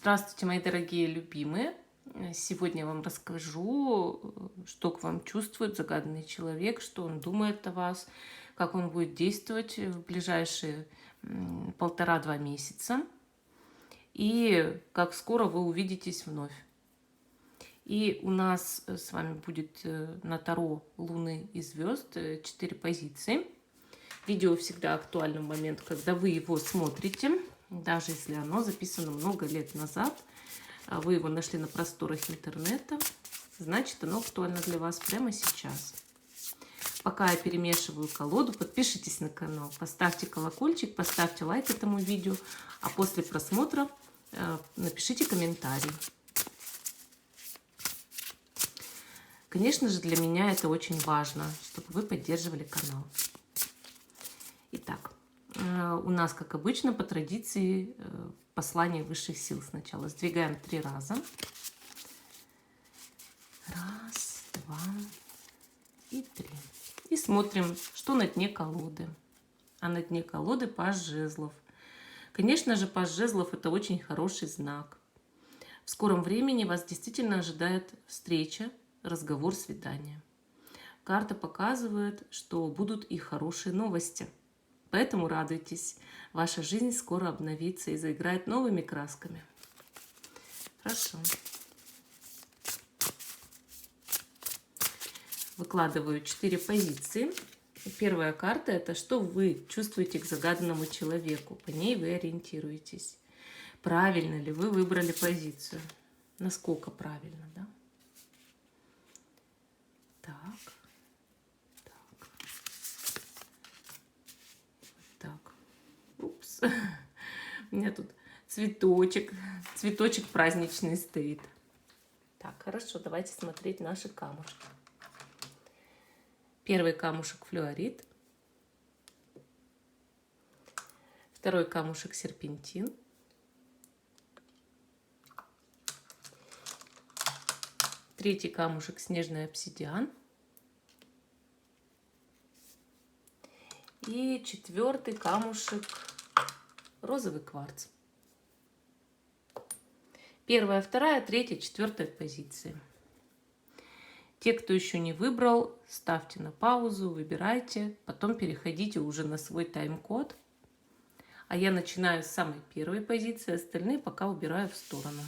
Здравствуйте, мои дорогие любимые! Сегодня я вам расскажу, что к вам чувствует загаданный человек, что он думает о вас, как он будет действовать в ближайшие 1,5-2 месяца и как скоро вы увидитесь вновь. И у нас с вами будет на Таро Луны и звезд 4 позиции. Видео всегда актуально в момент, когда вы его смотрите. Даже если оно записано много лет назад, а вы его нашли на просторах интернета, значит, оно актуально для вас прямо сейчас. Пока я перемешиваю колоду, подпишитесь на канал, поставьте колокольчик, поставьте лайк этому видео, а после просмотра напишите комментарий. Конечно же, для меня это очень важно, чтобы вы поддерживали канал. Итак, у нас, как обычно, по традиции, послание высших сил сначала. Сдвигаем 3 раза. 1, 2 и 3. И смотрим, что на дне колоды. А на дне колоды паж жезлов. Конечно же, паж жезлов — это очень хороший знак. В скором времени вас действительно ожидает встреча, разговор, свидание. Карта показывает, что будут и хорошие новости. Поэтому радуйтесь, ваша жизнь скоро обновится и заиграет новыми красками. Хорошо. Выкладываю 4 позиции. Первая карта — это что вы чувствуете к загаданному человеку. По ней вы ориентируетесь. Правильно ли вы выбрали позицию? Насколько правильно, да? Так. Упс. У меня тут цветочек праздничный стоит. Так, хорошо, давайте смотреть наши камушки. Первый камушек флюорит. Второй камушек серпентин. Третий камушек снежный обсидиан. И четвертый камушек розовый кварц. Первая, вторая, третья, четвертая позиции. Те, кто еще не выбрал, ставьте на паузу, выбирайте, потом переходите уже на свой тайм-код. А я начинаю с самой первой позиции, остальные пока убираю в сторону.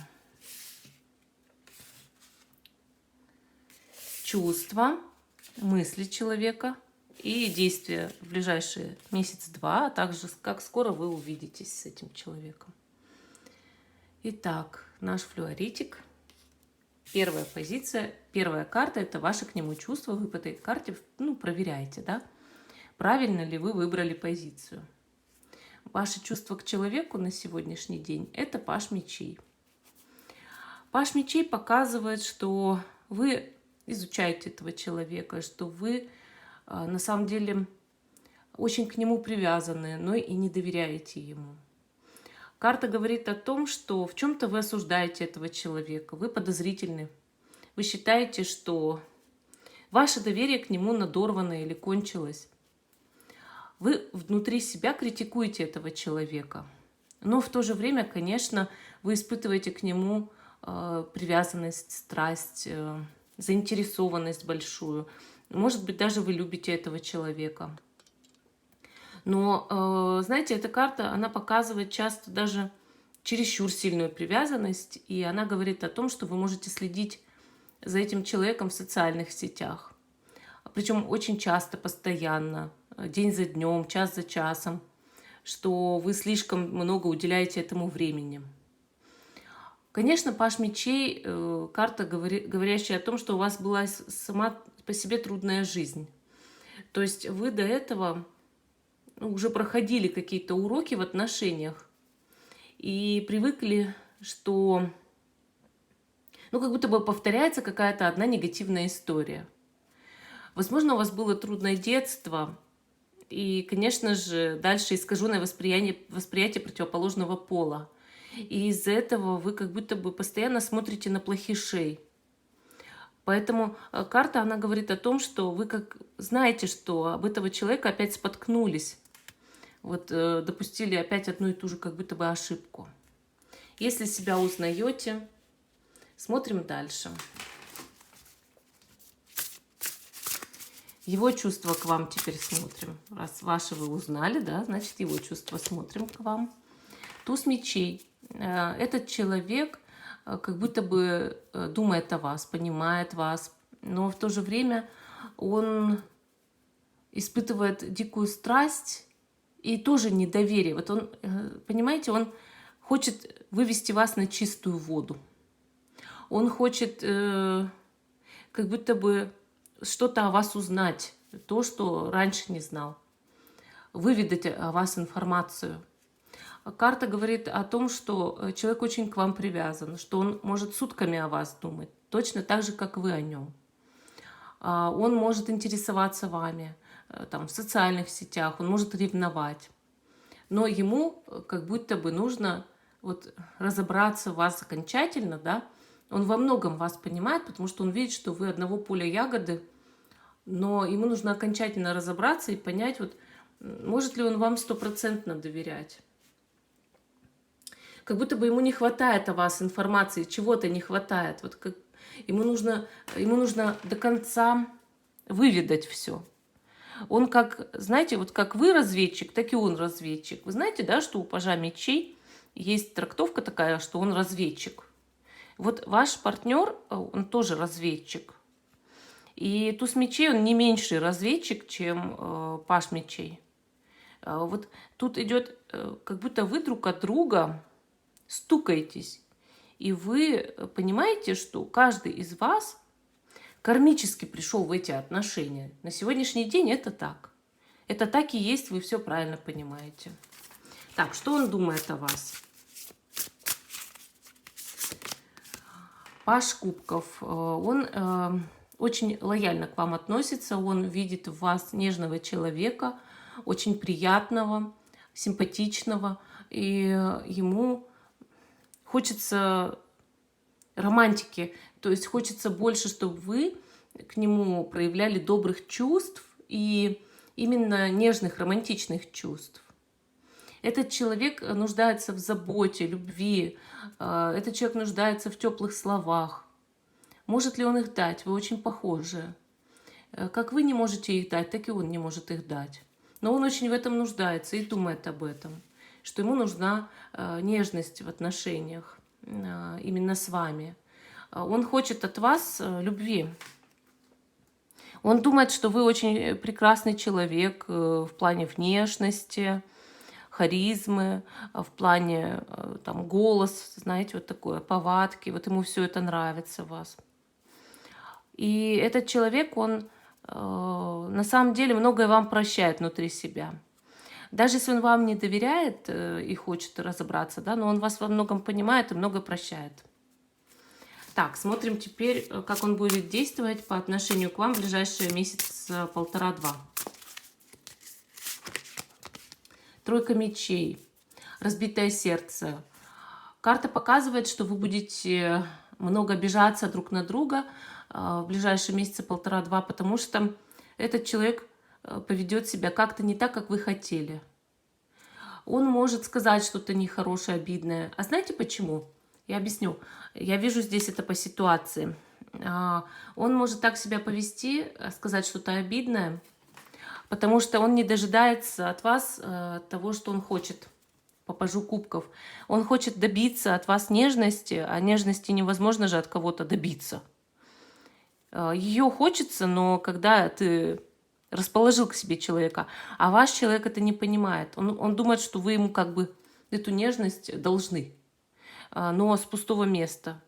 Чувства, мысли человека и действия в ближайшие месяц-два, а также как скоро вы увидитесь с этим человеком. Итак, наш флюоритик. Первая позиция, первая карта — это ваши к нему чувства. Вы по этой карте проверяете, да, правильно ли вы выбрали позицию. Ваши чувства к человеку на сегодняшний день — это паж мечей. Паж мечей показывает, что вы изучаете этого человека, что вы на самом деле очень к нему привязаны, но и не доверяете ему. Карта говорит о том, что в чем-то вы осуждаете этого человека, вы подозрительны. Вы считаете, что ваше доверие к нему надорвано или кончилось. Вы внутри себя критикуете этого человека. Но в то же время, конечно, вы испытываете к нему привязанность, страсть, заинтересованность большую. Может быть, даже вы любите этого человека. Но, знаете, эта карта, она показывает часто даже чересчур сильную привязанность, и она говорит о том, что вы можете следить за этим человеком в социальных сетях. Причем очень часто, постоянно, день за днем, час за часом, что вы слишком много уделяете этому времени. Конечно, паж мечей — карта, говорящая о том, что у вас была сама по себе трудная жизнь. То есть вы до этого уже проходили какие-то уроки в отношениях и привыкли, что как будто бы повторяется какая-то одна негативная история. Возможно, у вас было трудное детство, и, конечно же, дальше искаженное восприятие противоположного пола. И из-за этого вы как будто бы постоянно смотрите на плохишей. Поэтому карта, она говорит о том, что вы как знаете, что об этого человека опять споткнулись. Допустили опять одну и ту же как будто бы ошибку. Если себя узнаете, смотрим дальше. Его чувства к вам теперь смотрим. Раз ваши вы узнали, да, значит, его чувства смотрим к вам. Туз мечей. Этот человек как будто бы думает о вас, понимает вас, но в то же время он испытывает дикую страсть и тоже недоверие. Вот он, понимаете, он хочет вывести вас на чистую воду. Он хочет как будто бы что-то о вас узнать, то, что раньше не знал, выведать о вас информацию. Карта говорит о том, что человек очень к вам привязан, что он может сутками о вас думать, точно так же, как вы о нем. Он может интересоваться вами там, в социальных сетях, он может ревновать. Но ему как будто бы нужно вот разобраться в вас окончательно, да? Он во многом вас понимает, потому что он видит, что вы одного поля ягоды, но ему нужно окончательно разобраться и понять, вот, может ли он вам стопроцентно доверять. Как будто бы ему не хватает о вас информации, чего-то не хватает. Вот как, ему нужно до конца выведать все. Он как, знаете, вот как вы разведчик, так и он разведчик. Вы знаете, да, что у пажа мечей есть трактовка такая, что он разведчик. Вот ваш партнер, он тоже разведчик. И туз мечей, он не меньший разведчик, чем паж мечей. Вот тут идет, как будто вы друг от друга стукаетесь. И вы понимаете, что каждый из вас кармически пришел в эти отношения. На сегодняшний день это так. Это так и есть, вы все правильно понимаете. Так, что он думает о вас? Паж кубков. Он очень лояльно к вам относится. Он видит в вас нежного человека, очень приятного, симпатичного. И ему хочется романтики. То есть хочется больше, чтобы вы к нему проявляли добрых чувств и именно нежных, романтичных чувств. Этот человек нуждается в заботе, любви. Этот человек нуждается в теплых словах. Может ли он их дать? Вы очень похожи. Как вы не можете их дать, так и он не может их дать. Но он очень в этом нуждается и думает об этом, что ему нужна нежность в отношениях именно с вами. Он хочет от вас любви. Он думает, что вы очень прекрасный человек в плане внешности, харизмы, в плане там, голос, знаете, вот такое, повадки. Вот ему все это нравится в вас. И этот человек, он на самом деле многое вам прощает внутри себя. Даже если он вам не доверяет и хочет разобраться, да, но он вас во многом понимает и много прощает. Так, смотрим теперь, как он будет действовать по отношению к вам в ближайшие месяц полтора-два. Тройка мечей. Разбитое сердце. Карта показывает, что вы будете много обижаться друг на друга в ближайшие месяца полтора-два, потому что этот человек поведет себя как-то не так, как вы хотели. Он может сказать что-то нехорошее, обидное. А знаете почему? Я объясню. Я вижу здесь это по ситуации. Он может так себя повести, сказать что-то обидное, потому что он не дожидается от вас того, что он хочет. По пажу кубков. Он хочет добиться от вас нежности, а нежности невозможно же от кого-то добиться. Ее хочется, но когда ты расположил к себе человека, а ваш человек это не понимает. Он думает, что вы ему как бы эту нежность должны, но с пустого места.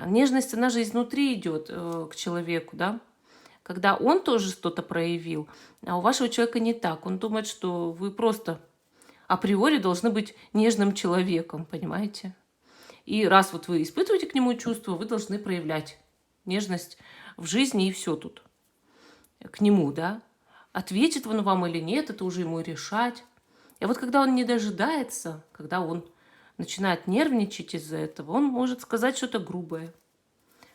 Нежность, она же изнутри идет к человеку, да? Когда он тоже что-то проявил, а у вашего человека не так. Он думает, что вы просто априори должны быть нежным человеком, понимаете? И раз вот вы испытываете к нему чувства, вы должны проявлять нежность в жизни, и все тут. К нему, да? Ответит он вам или нет, это уже ему решать. И вот когда он не дожидается, когда он начинает нервничать из-за этого, он может сказать что-то грубое.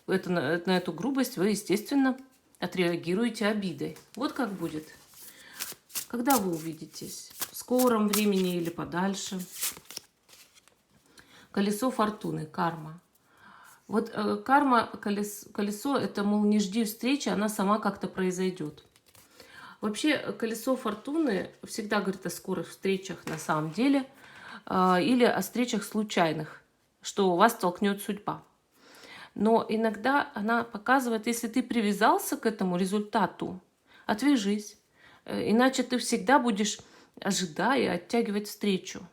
На эту грубость вы, естественно, отреагируете обидой. Вот как будет. Когда вы увидитесь? В скором времени или подальше? Колесо фортуны, карма. Вот карма, колесо, это, мол, не жди встречи, она сама как-то произойдет. Вообще, колесо фортуны всегда говорит о скорых встречах на самом деле, или о встречах случайных, что вас столкнет судьба. Но иногда она показывает, если ты привязался к этому результату, отвяжись. Иначе ты всегда будешь, ожидая, оттягивать встречу.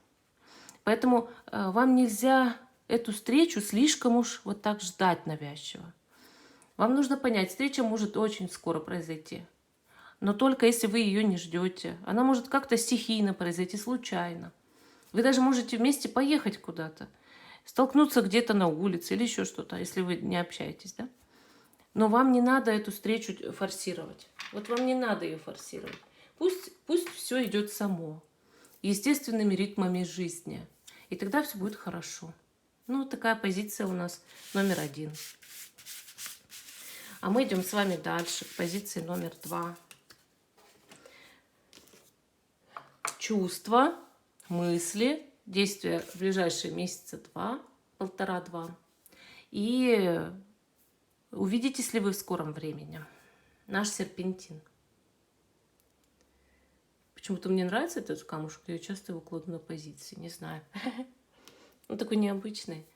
Поэтому вам нельзя эту встречу слишком уж вот так ждать навязчиво. Вам нужно понять, встреча может очень скоро произойти. Но только если вы ее не ждете. Она может как-то стихийно произойти, случайно. Вы даже можете вместе поехать куда-то, столкнуться где-то на улице или еще что-то, если вы не общаетесь, да? Но вам не надо эту встречу форсировать. Вот вам не надо ее форсировать. Пусть все идет само, естественными ритмами жизни. И тогда все будет хорошо. Ну, такая позиция у нас номер 1. А мы идем с вами дальше, к позиции номер 2. Чувства, мысли, действия в ближайшие месяца 1,5-2. И увидитесь ли вы в скором времени? Наш серпентин. Почему-то мне нравится этот камушек, я часто его кладу на позиции, не знаю. Он такой необычный.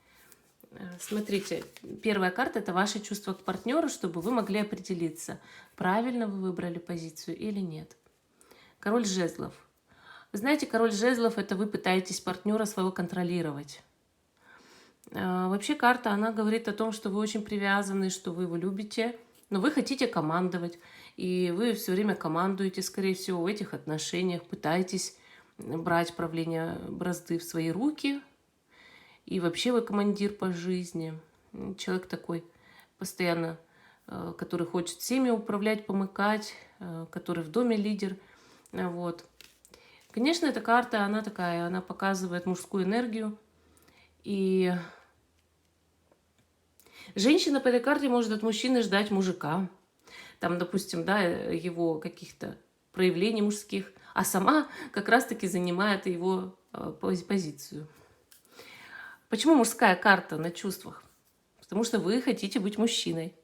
Смотрите, первая карта – это ваши чувства к партнеру, чтобы вы могли определиться, правильно вы выбрали позицию или нет. Король жезлов. Вы знаете, король жезлов – это вы пытаетесь партнера своего контролировать. Вообще карта, она говорит о том, что вы очень привязаны, что вы его любите, но вы хотите командовать. И вы все время командуете, скорее всего, в этих отношениях, пытаетесь брать правление бразды в свои руки. И вообще вы командир по жизни. Человек такой постоянно, который хочет всеми управлять, помыкать, который в доме лидер. Вот. Конечно, эта карта, она такая, она показывает мужскую энергию. И женщина по этой карте может от мужчины ждать мужика. Там, допустим, да, его каких-то проявлений мужских, а сама как раз-таки занимает его позицию. Почему мужская карта на чувствах? Потому что вы хотите быть мужчиной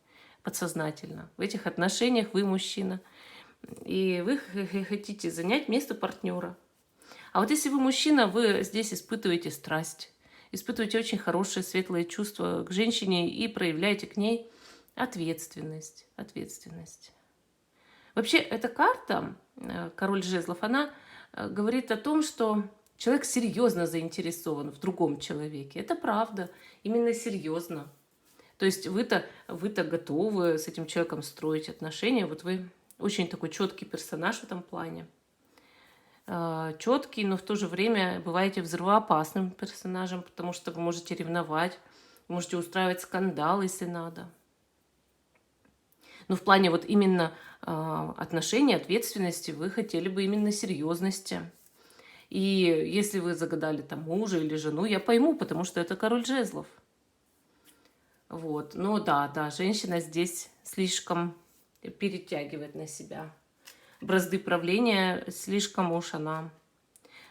подсознательно. В этих отношениях вы мужчина. И вы хотите занять место партнера. А вот если вы мужчина, вы здесь испытываете страсть, испытываете очень хорошее, светлое чувство к женщине и проявляете к ней ответственность. Вообще, эта карта, король жезлов, она говорит о том, что человек серьезно заинтересован в другом человеке. Это правда, именно серьезно. То есть вы-то готовы с этим человеком строить отношения. Вот вы очень такой четкий персонаж в этом плане. Четкий, но в то же время бываете взрывоопасным персонажем, потому что вы можете ревновать, можете устраивать скандал, если надо. Но в плане вот именно отношений, ответственности вы хотели бы именно серьезности. И если вы загадали там мужа или жену, я пойму, потому что это король жезлов. Вот. Но да, женщина здесь слишком перетягивает на себя бразды правления, слишком уж она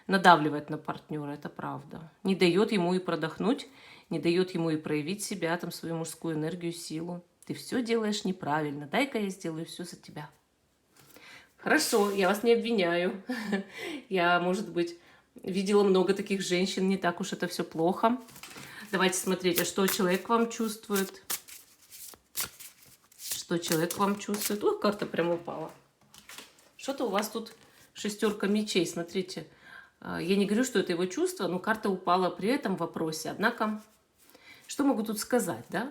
надавливает на партнера, это правда. Не дает ему и продохнуть, не дает ему и проявить себя, там, свою мужскую энергию, силу. Ты все делаешь неправильно, дай-ка я сделаю все за тебя. Хорошо, я вас не обвиняю. Я, может быть, видела много таких женщин, не так уж это все плохо. Давайте смотреть, а что человек вам чувствует? Что человек вам чувствует? Ой, карта прямо упала. Что-то у вас тут 6 мечей, смотрите. Я не говорю, что это его чувство, но карта упала при этом вопросе. Однако, что могу тут сказать, да?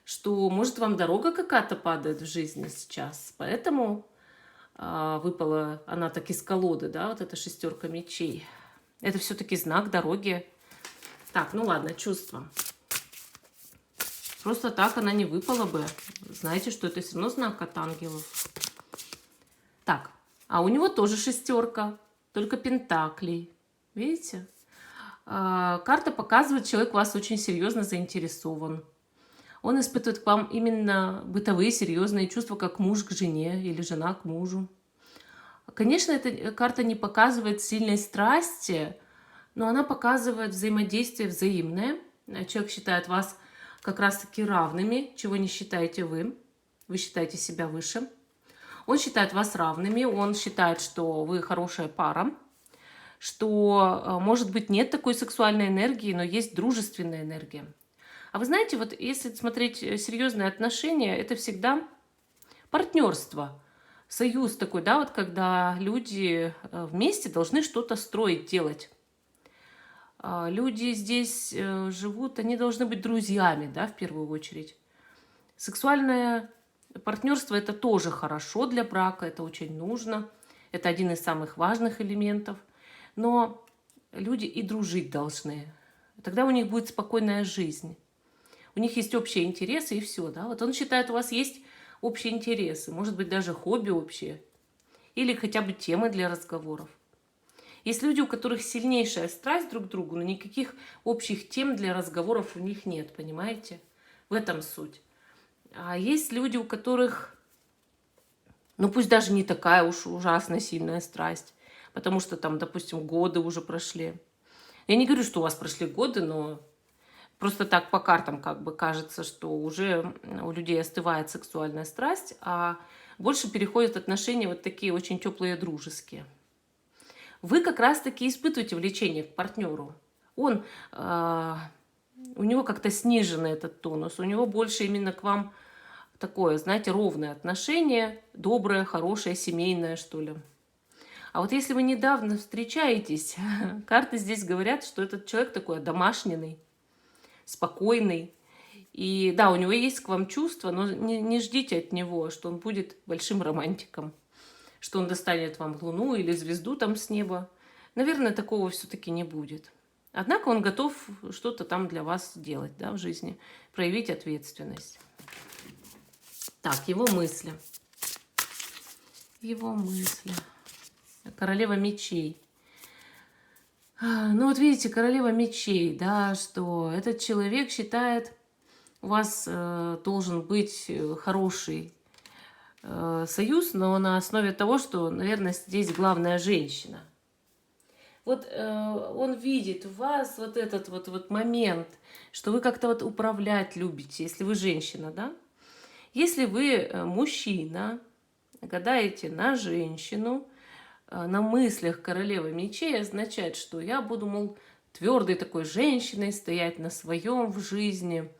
Что, может, вам дорога какая-то падает в жизни сейчас, поэтому выпала она так из колоды, да, вот эта 6 мечей. Это все-таки знак дороги. Так, ну ладно, чувства. Просто так она не выпала бы. Знаете, что это все равно знак от ангелов. Так, а у него тоже 6, только пентаклей. Видите? Карта показывает, человек в вас очень серьезно заинтересован. Он испытывает к вам именно бытовые серьезные чувства, как муж к жене или жена к мужу. Конечно, эта карта не показывает сильной страсти, но она показывает взаимодействие взаимное. Человек считает вас как раз-таки равными, чего не считаете вы. Вы считаете себя выше. Он считает вас равными, он считает, что вы хорошая пара, что, может быть, нет такой сексуальной энергии, но есть дружественная энергия. А вы знаете, вот если смотреть серьезные отношения, это всегда партнерство, союз такой, да, вот когда люди вместе должны что-то строить, делать. Люди здесь живут, они должны быть друзьями, да, в первую очередь. Сексуальное партнерство это тоже хорошо для брака, это очень нужно, это один из самых важных элементов. Но люди и дружить должны. Тогда у них будет спокойная жизнь. У них есть общие интересы и все, да. Вот он считает, у вас есть общие интересы, может быть, даже хобби общие. Или хотя бы темы для разговоров. Есть люди, у которых сильнейшая страсть друг к другу, но никаких общих тем для разговоров у них нет, понимаете? В этом суть. А есть люди, у которых, ну пусть даже не такая уж ужасно сильная страсть, потому что там, допустим, годы уже прошли. Я не говорю, что у вас прошли годы, но просто так по картам как бы кажется, что уже у людей остывает сексуальная страсть, а больше переходят отношения вот такие очень теплые, дружеские. Вы как раз-таки испытываете влечение к партнеру. У него как-то снижен этот тонус, у него больше именно к вам такое, знаете, ровное отношение, доброе, хорошее, семейное, что ли. А вот если вы недавно встречаетесь, карты здесь говорят, что этот человек такой домашний, спокойный. И да, у него есть к вам чувства, но не ждите от него, что он будет большим романтиком, что он достанет вам луну или звезду там с неба. Наверное, такого все-таки не будет. Однако он готов что-то там для вас делать, да, в жизни, проявить ответственность. Так, его мысли. Его мысли. Королева мечей. Ну вот видите, королева мечей, да, что этот человек считает, у вас должен быть хороший союз, но на основе того, что, наверное, здесь главная женщина. Вот он видит у вас вот этот вот момент, что вы как-то вот управлять любите, если вы женщина, да? Если вы мужчина, гадаете на женщину, на мыслях королевы мечей означает, что я буду, мол, твердой такой женщиной, стоять на своем в жизни,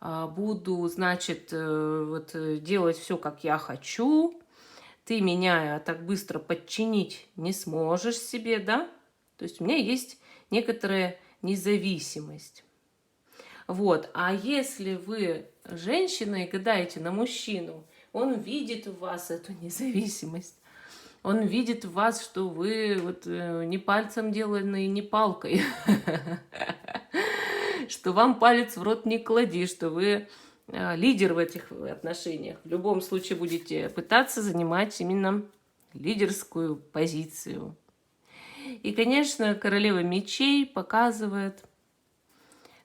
буду, значит, вот, делать все, как я хочу, ты меня так быстро подчинить не сможешь себе, да? То есть у меня есть некоторая независимость. Вот. А если вы женщина и гадаете на мужчину, он видит у вас эту независимость. Он видит в вас, что вы вот не пальцем деланные, не палкой. Что вам палец в рот не клади, что вы лидер в этих отношениях. В любом случае будете пытаться занимать именно лидерскую позицию. И, конечно, королева мечей показывает,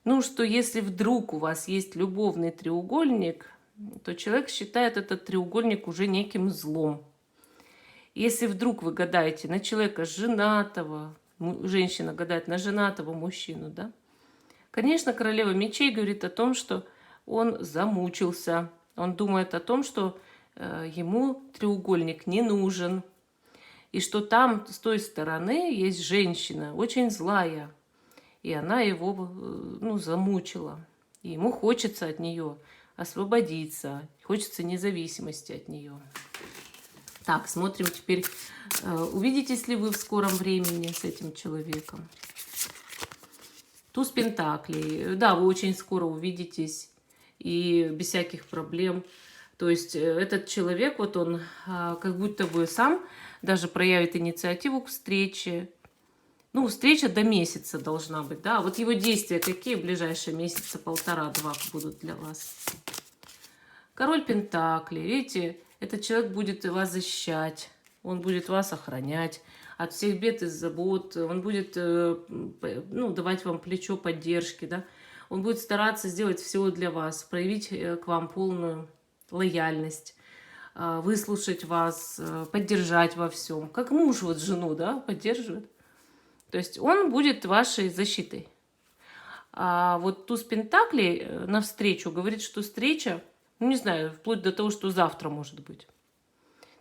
ну, что если вдруг у вас есть любовный треугольник, то человек считает этот треугольник уже неким злом. Если вдруг вы гадаете на человека женатого, женщина гадает на женатого мужчину, да, конечно, королева мечей говорит о том, что он замучился, он думает о том, что ему треугольник не нужен, и что там с той стороны есть женщина, очень злая, и она его, ну, замучила, и ему хочется от нее освободиться, хочется независимости от нее. Так, смотрим теперь, увидитесь ли вы в скором времени с этим человеком. Туз пентаклей. Да, вы очень скоро увидитесь и без всяких проблем. То есть этот человек, вот он как будто бы сам даже проявит инициативу к встрече. Ну, встреча до месяца должна быть, да. Вот его действия какие в ближайшие месяца, полтора-два будут для вас. Король пентаклей, видите, этот человек будет вас защищать, он будет вас охранять от всех бед и забот, он будет, ну, давать вам плечо поддержки, да. Он будет стараться сделать все для вас, проявить к вам полную лояльность, выслушать вас, поддержать во всем. Как муж вот жену, да, поддерживает. То есть он будет вашей защитой. А вот туз пентаклей навстречу говорит, что встреча, ну не знаю, вплоть до того, что завтра может быть.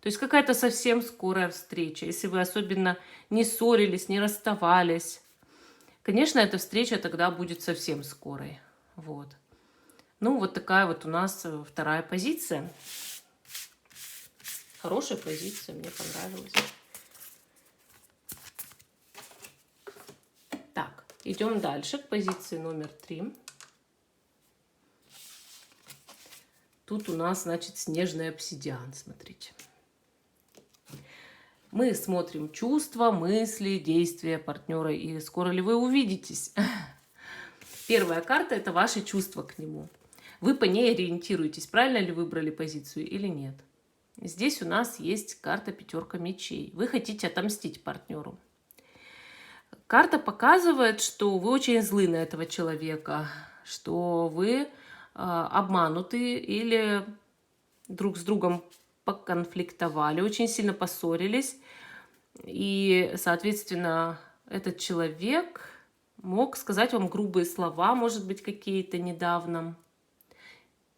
То есть какая-то совсем скорая встреча. Если вы особенно не ссорились, не расставались, конечно, эта встреча тогда будет совсем скорой. Вот. Ну, вот такая вот у нас вторая позиция. Хорошая позиция, мне понравилась. Так, идем дальше к позиции номер 3. Тут у нас, значит, снежный обсидиан, смотрите. Мы смотрим чувства, мысли, действия партнера, и скоро ли вы увидитесь. Первая карта – это ваши чувства к нему. Вы по ней ориентируетесь, правильно ли выбрали позицию или нет. Здесь у нас есть карта пятерка мечей. Вы хотите отомстить партнеру. Карта показывает, что вы очень злы на этого человека, что вы обмануты или друг с другом поконфликтовали, очень сильно поссорились. И, соответственно, этот человек мог сказать вам грубые слова, может быть, какие-то недавно.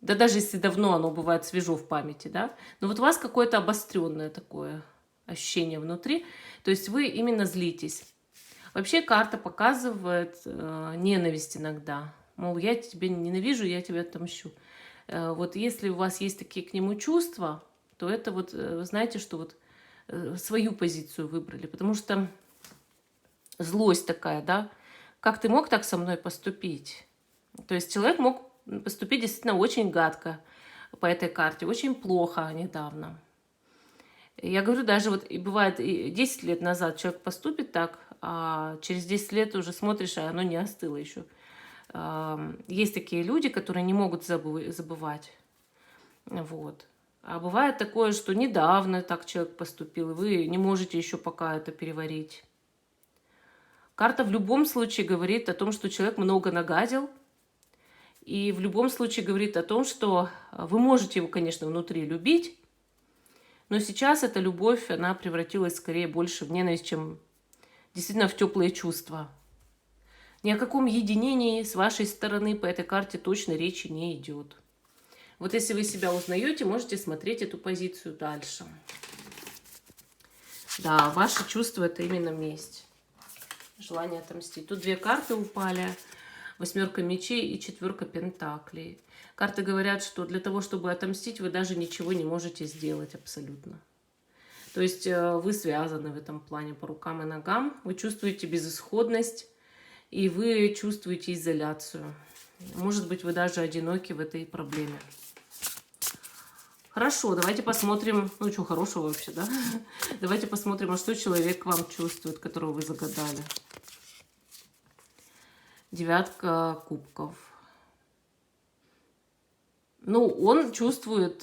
Да даже если давно, оно бывает свежо в памяти, да. Но вот у вас какое-то обостренное такое ощущение внутри. То есть вы именно злитесь. Вообще карта показывает ненависть иногда. Мол, я тебя ненавижу, я тебя отомщу. Вот если у вас есть такие к нему чувства, то это вот, знаете, что вот свою позицию выбрали. Потому что злость такая, да, как ты мог так со мной поступить? То есть человек мог поступить действительно очень гадко по этой карте, очень плохо недавно. Я говорю, даже вот и бывает, и 10 лет назад человек поступит так, а через 10 лет уже смотришь, а оно не остыло еще. Есть такие люди, которые не могут забывать. Вот. А бывает такое, что недавно так человек поступил, и вы не можете еще пока это переварить. Карта в любом случае говорит о том, что человек много нагадил, и в любом случае говорит о том, что вы можете его, конечно, внутри любить, но сейчас эта любовь, она превратилась скорее больше в ненависть, чем действительно в теплые чувства. Ни о каком единении с вашей стороны по этой карте точно речи не идет. Вот если вы себя узнаете, можете смотреть эту позицию дальше. Да, ваши чувства – это именно месть. Желание отомстить. Тут две карты упали. 8 мечей и 4 пентаклей. Карты говорят, что для того, чтобы отомстить, вы даже ничего не можете сделать абсолютно. То есть вы связаны в этом плане по рукам и ногам. Вы чувствуете безысходность, и вы чувствуете изоляцию. Может быть, вы даже одиноки в этой проблеме. Хорошо, давайте посмотрим, ну что хорошего вообще, да? Давайте посмотрим, а что человек к вам чувствует, которого вы загадали. 9 кубков. Ну, он чувствует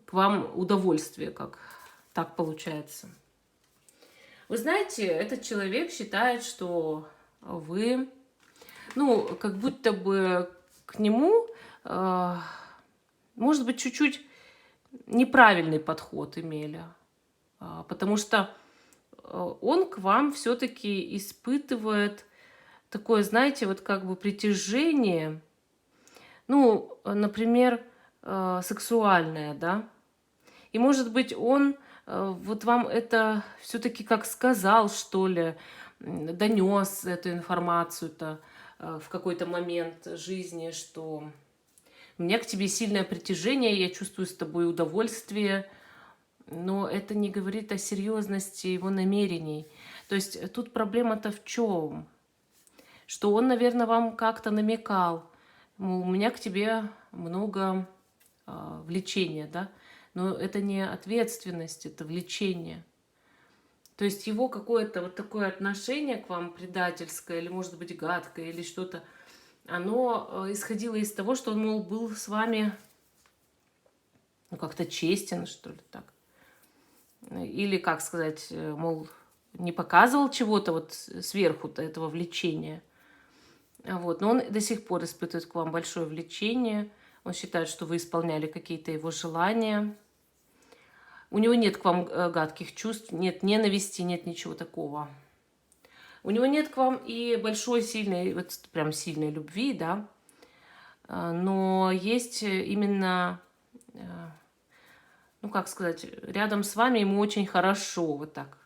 к вам удовольствие, как так получается. Вы знаете, этот человек считает, что вы, ну, как будто бы к нему, может быть, чуть-чуть неправильный подход имели. Потому что он к вам все-таки испытывает такое, знаете, вот как бы притяжение, ну, например, сексуальное, да. И, может быть, он вот вам это все-таки как сказал, что ли, донес эту информацию-то в какой-то момент жизни, что у меня к тебе сильное притяжение, я чувствую с тобой удовольствие, но это не говорит о серьезности его намерений. То есть тут проблема-то в чем? Что он, наверное, вам как-то намекал, мол, у меня к тебе много влечения, да? Но это не ответственность, это влечение. То есть его какое-то вот такое отношение к вам предательское, или, может быть, гадкое, или что-то, оно исходило из того, что он, мол, был с вами, ну, как-то честен, что ли, так. Или, как сказать, мол, не показывал чего-то вот сверху-то этого влечения. Вот. Но он до сих пор испытывает к вам большое влечение. Он считает, что вы исполняли какие-то его желания. У него нет к вам гадких чувств, нет ненависти, нет ничего такого. У него нет к вам и большой, сильной, вот прям сильной любви, да, но есть именно, ну, как сказать, рядом с вами ему очень хорошо, вот так.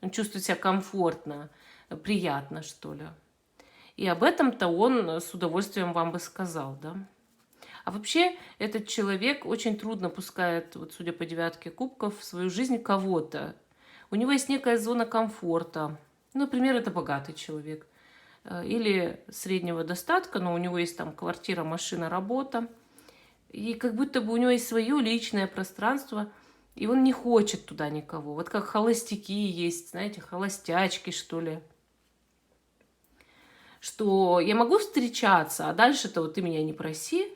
Он чувствует себя комфортно, приятно, что ли. И об этом-то он с удовольствием вам бы сказал, да. А вообще этот человек очень трудно пускает, вот судя по девятке кубков, в свою жизнь кого-то. У него есть некая зона комфорта. Например, это богатый человек. Или среднего достатка, но у него есть там квартира, машина, работа. И как будто бы у него есть свое личное пространство, и он не хочет туда никого. Вот как холостяки есть, знаете, холостячки, что ли. Что я могу встречаться, а дальше-то вот ты меня не проси.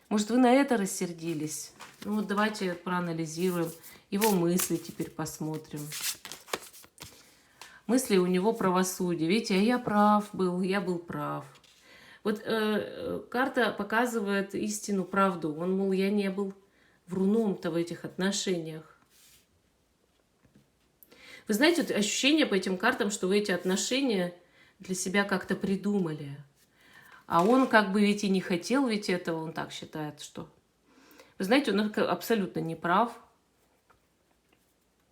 Может, вы на это рассердились? Ну вот давайте проанализируем его мысли, теперь посмотрим. Мысли у него правосудие. Видите, а я был прав. Вот карта показывает истину, правду. Он, мол, я не был вруном-то в этих отношениях. Вы знаете, вот ощущение по этим картам, что вы эти отношения для себя как-то придумали. А он как бы ведь и не хотел ведь этого, он так считает, что... Вы знаете, он абсолютно не прав.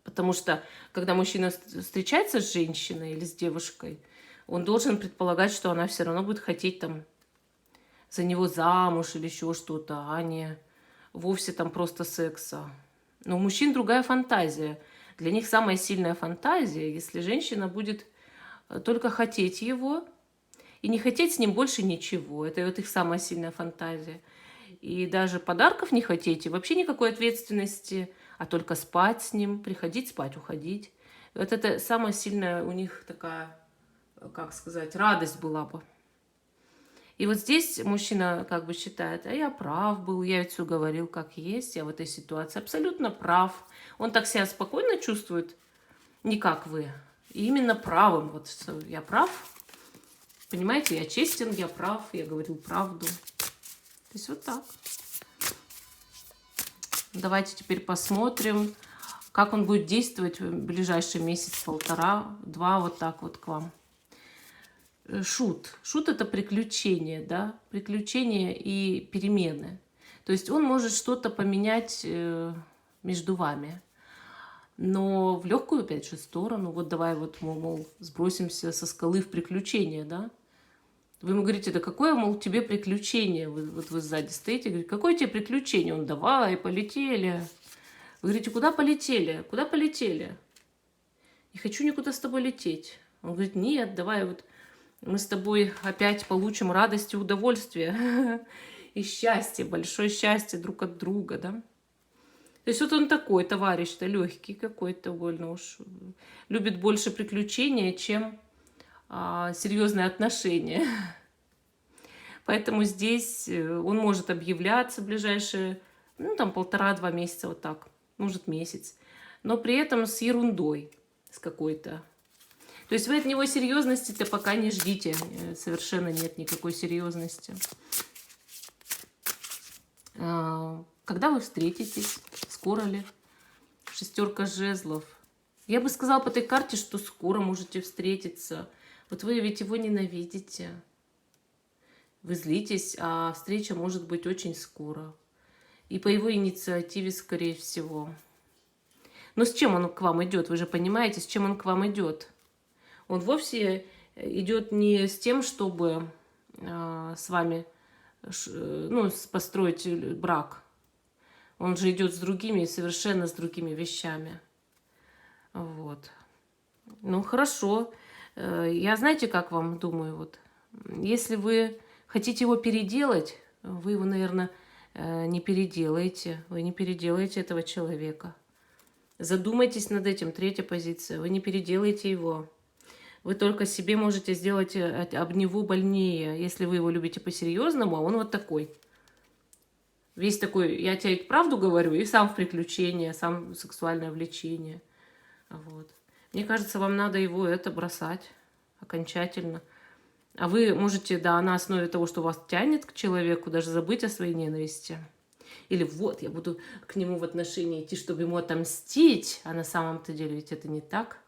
Потому что, когда мужчина встречается с женщиной или с девушкой, он должен предполагать, что она все равно будет хотеть там за него замуж или еще что-то, а не вовсе там просто секса. Но у мужчин другая фантазия. Для них самая сильная фантазия, если женщина будет только хотеть его и не хотеть с ним больше ничего. Это вот их самая сильная фантазия. И даже подарков не хотеть, и вообще никакой ответственности, а только спать с ним, приходить, спать, уходить. Вот это самая сильная у них такая, как сказать, радость была бы. И вот здесь мужчина как бы считает, а я прав был, я ведь все говорил как есть, я в этой ситуации абсолютно прав. Он так себя спокойно чувствует, не как вы. И именно правым, вот я прав, понимаете, я честен, я прав, я говорил правду. То есть вот так. Давайте теперь посмотрим, как он будет действовать в ближайший месяц, полтора, два, вот так вот к вам. Шут. Шут — это приключения, да, приключения и перемены. То есть он может что-то поменять между вами, но в легкую, опять же, сторону. Вот давай вот, мол, сбросимся со скалы в приключения, да. Вы ему говорите, да какое, мол, тебе приключение? Вот вы сзади стоите, говорите, какое тебе приключение? Он, давай, полетели. Вы говорите, куда полетели? Куда полетели? Не хочу никуда с тобой лететь. Он говорит, нет, давай вот мы с тобой опять получим радость и удовольствие. И счастье, большое счастье друг от друга, да. То есть вот он такой товарищ-то, легкий какой-то, больно уж. Любит больше приключения, чем серьезные отношения. Поэтому здесь он может объявляться в ближайшие, ну, там, 1,5-2 месяца, вот так, может, месяц. Но при этом с ерундой, с какой-то. То есть вы от него серьезности-то пока не ждите. Совершенно нет никакой серьезности. Когда вы встретитесь? Скоро ли? 6 жезлов. Я бы сказала по этой карте, что скоро можете встретиться. Вот вы ведь его ненавидите. Вы злитесь, а встреча может быть очень скоро. И по его инициативе, скорее всего. Но с чем он к вам идет? Вы же понимаете, с чем он к вам идет? Он вовсе идет не с тем, чтобы с вами построить брак. Он же идет с другими, совершенно с другими вещами. Вот. Ну, хорошо. Я, знаете, как вам думаю, вот, если вы хотите его переделать, вы его, наверное, не переделаете. Вы не переделаете этого человека. Задумайтесь над этим. 3-я позиция. Вы не переделаете его. Вы только себе можете сделать об него больнее, если вы его любите по-серьезному, а он вот такой. Весь такой, я тебе правду говорю, и сам в приключения, сам сексуальное влечение. Вот. Мне кажется, вам надо его бросать окончательно. А вы можете, да, на основе того, что вас тянет к человеку, даже забыть о своей ненависти. Или вот, я буду к нему в отношении идти, чтобы ему отомстить, а на самом-то деле ведь это не так.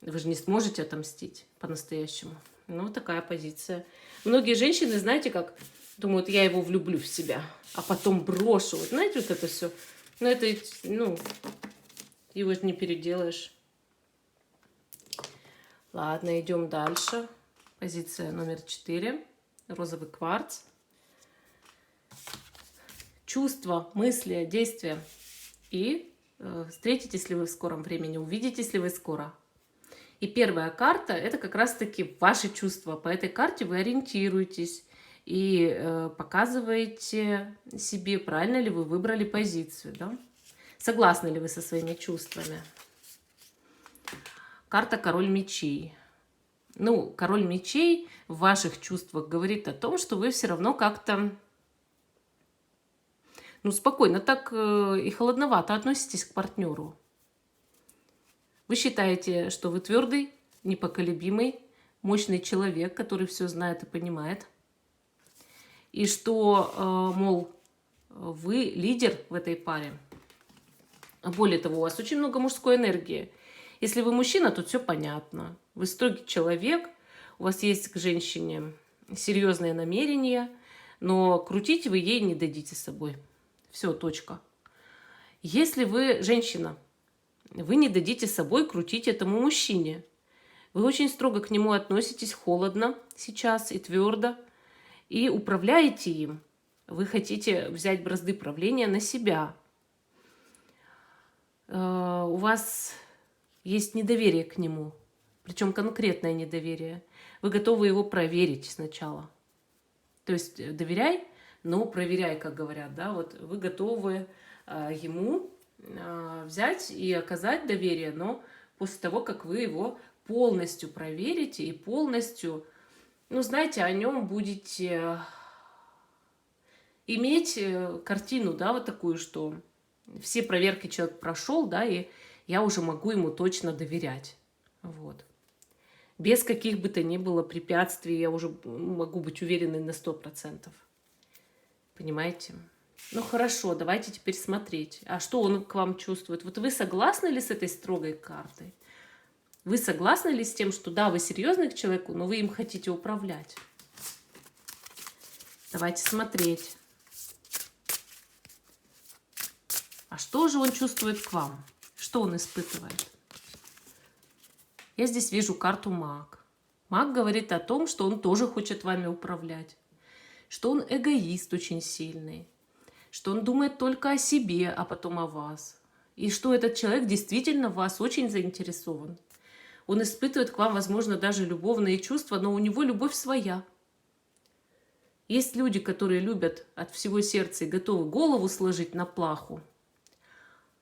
Вы же не сможете отомстить по-настоящему. Ну, такая позиция. Многие женщины, знаете, как думают, я его влюблю в себя, а потом брошу. Вот знаете, вот это все. Но это, ну, его не переделаешь. Ладно, идем дальше. Позиция номер 4. Розовый кварц. Чувства, мысли, действия. И встретитесь ли вы в скором времени, увидитесь ли вы скоро. И первая карта – это как раз-таки ваши чувства. По этой карте вы ориентируетесь и показываете себе, правильно ли вы выбрали позицию. Да? Согласны ли вы со своими чувствами? Карта Король мечей. Ну, Король мечей в ваших чувствах говорит о том, что вы все равно как-то, ну, спокойно так и холодновато относитесь к партнеру. Вы считаете, что вы твердый, непоколебимый, мощный человек, который все знает и понимает. И что, мол, вы лидер в этой паре. Более того, у вас очень много мужской энергии. Если вы мужчина, то все понятно. Вы строгий человек, у вас есть к женщине серьезные намерения, но крутить вы ей не дадите с собой. Все, точка. Если вы женщина, вы не дадите с собой крутить этому мужчине. Вы очень строго к нему относитесь, холодно сейчас и твердо, и управляете им. Вы хотите взять бразды правления на себя. У вас есть недоверие к нему, причем конкретное недоверие. Вы готовы его проверить сначала. То есть доверяй, но проверяй, как говорят. Да? Вот вы готовы ему взять и оказать доверие, но после того, как вы его полностью проверите и полностью, ну, знаете, о нем будете иметь картину, да, вот такую, что все проверки человек прошел, да, и я уже могу ему точно доверять. Вот. Без каких бы то ни было препятствий я уже могу быть уверенной на 100%. Понимаете? Ну хорошо, давайте теперь смотреть. А что он к вам чувствует? Вот вы согласны ли с этой строгой картой? Вы согласны ли с тем, что да, вы серьезны к человеку, но вы им хотите управлять? Давайте смотреть. А что же он чувствует к вам? Что он испытывает? Я здесь вижу карту Маг. Маг говорит о том, что он тоже хочет вами управлять, что он эгоист очень сильный, что он думает только о себе, а потом о вас, и что этот человек действительно в вас очень заинтересован. Он испытывает к вам, возможно, даже любовные чувства, но у него любовь своя. Есть люди, которые любят от всего сердца и готовы голову сложить на плаху,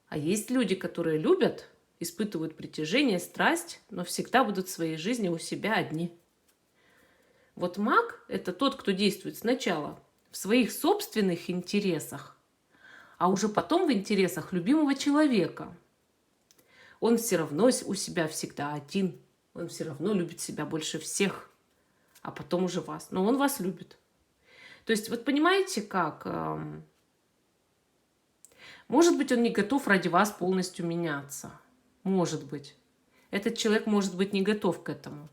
а есть люди, которые любят, испытывают притяжение, страсть, но всегда будут в своей жизни у себя одни. Вот маг – это тот, кто действует сначала в своих собственных интересах, а уже потом в интересах любимого человека. Он все равно у себя всегда один, он все равно любит себя больше всех, а потом уже вас. Но он вас любит. То есть, вот понимаете, как? Может быть, он не готов ради вас полностью меняться. Может быть. Этот человек может быть не готов к этому.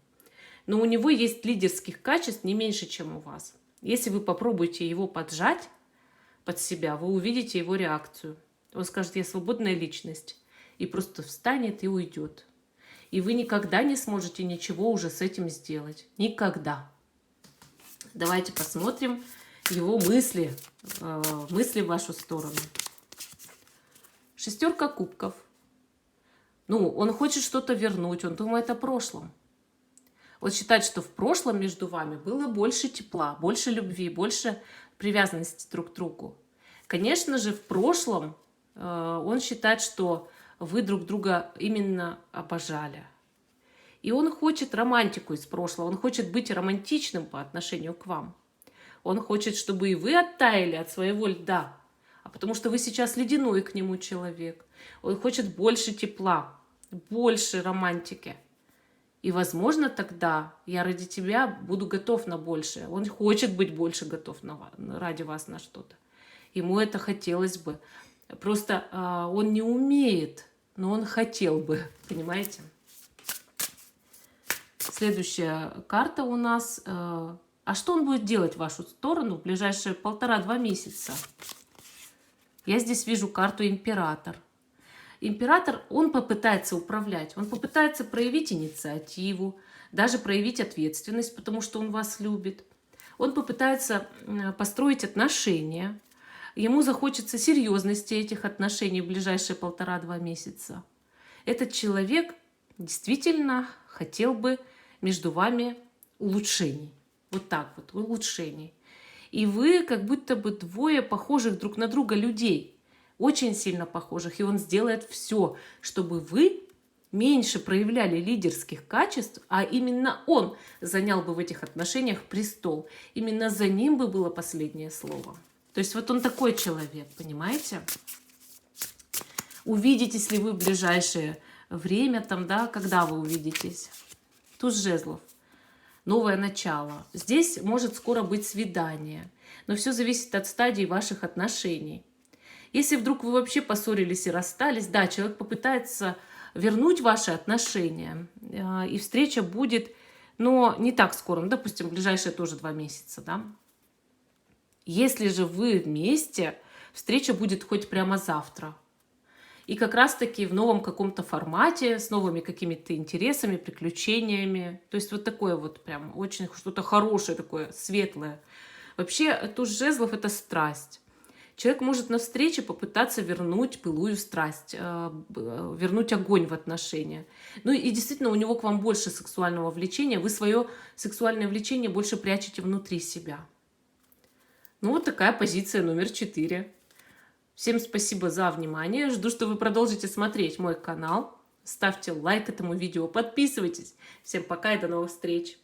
Но у него есть лидерских качеств не меньше, чем у вас. Если вы попробуете его поджать под себя, вы увидите его реакцию. Он скажет: я свободная личность. И просто встанет и уйдет. И вы никогда не сможете ничего уже с этим сделать. Никогда. Давайте посмотрим его мысли в вашу сторону. 6 кубков. Ну, он хочет что-то вернуть, он думает о прошлом. Он считает, что в прошлом между вами было больше тепла, больше любви, больше привязанности друг к другу. Конечно же, в прошлом он считает, что вы друг друга именно обожали. И он хочет романтику из прошлого, он хочет быть романтичным по отношению к вам. Он хочет, чтобы и вы оттаяли от своего льда, а потому что вы сейчас ледяной к нему человек. Он хочет больше тепла, больше романтики. И, возможно, тогда я ради тебя буду готов на большее. Он хочет быть больше готов ради вас на что-то. Ему это хотелось бы. Просто он не умеет, но он хотел бы. Понимаете? Следующая карта у нас. А что он будет делать в вашу сторону в ближайшие 1,5-2 месяца? Я здесь вижу карту император. Император, он попытается управлять, он попытается проявить инициативу, даже проявить ответственность, потому что он вас любит. Он попытается построить отношения. Ему захочется серьезности этих отношений в ближайшие 1,5-2 месяца. Этот человек действительно хотел бы между вами улучшений. Вот так вот, улучшений. И вы как будто бы двое похожих друг на друга людей. Очень сильно похожих. И он сделает все, чтобы вы меньше проявляли лидерских качеств, а именно он занял бы в этих отношениях престол. Именно за ним бы было последнее слово. То есть вот он такой человек, понимаете? Увидитесь ли вы в ближайшее время, там, да, когда вы увидитесь? Туз жезлов. Новое начало. Здесь может скоро быть свидание. Но все зависит от стадии ваших отношений. Если вдруг вы вообще поссорились и расстались, да, человек попытается вернуть ваши отношения, и встреча будет, но не так скоро, ну, допустим, в ближайшие тоже 2 месяца, да. Если же вы вместе, встреча будет хоть прямо завтра. И как раз-таки в новом каком-то формате, с новыми какими-то интересами, приключениями. То есть вот такое вот прям очень что-то хорошее такое, светлое. Вообще туз жезлов — это страсть. Человек может на встрече попытаться вернуть былую страсть, вернуть огонь в отношения. Ну и действительно у него к вам больше сексуального влечения, вы свое сексуальное влечение больше прячете внутри себя. Ну вот такая позиция номер 4. Всем спасибо за внимание. Жду, что вы продолжите смотреть мой канал. Ставьте лайк этому видео, подписывайтесь. Всем пока и до новых встреч.